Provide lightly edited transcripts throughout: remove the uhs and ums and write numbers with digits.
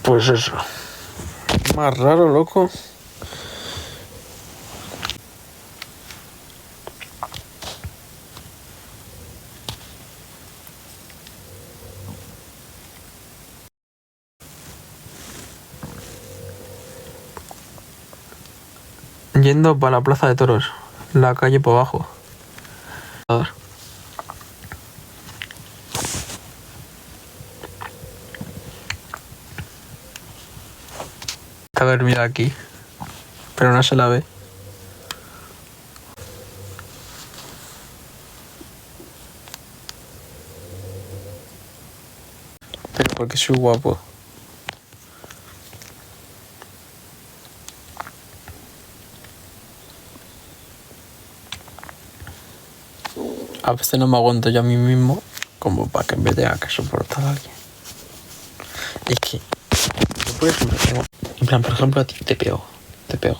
Pues eso. Más raro, loco. Yendo para la plaza de toros. La calle por abajo. A ver. Está dormida aquí. Pero no se la ve. Pero porque soy guapo. A veces no me aguanto yo a mí mismo, como para que en vez tenga que soportar a alguien. Es que yo, por ejemplo, tengo... En plan, por ejemplo, a ti te pego. Ya, pero...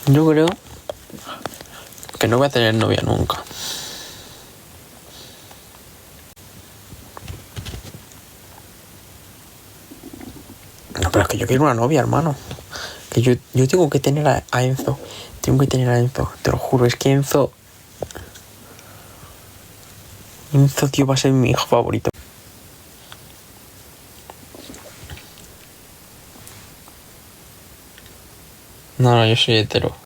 Yo creo que no voy a tener novia nunca. No, pero es que yo quiero una novia, hermano. Que yo tengo que tener a Enzo. Tengo que tener a Enzo, te lo juro. Es que Enzo, tío, va a ser mi hijo favorito. No, yo soy hetero.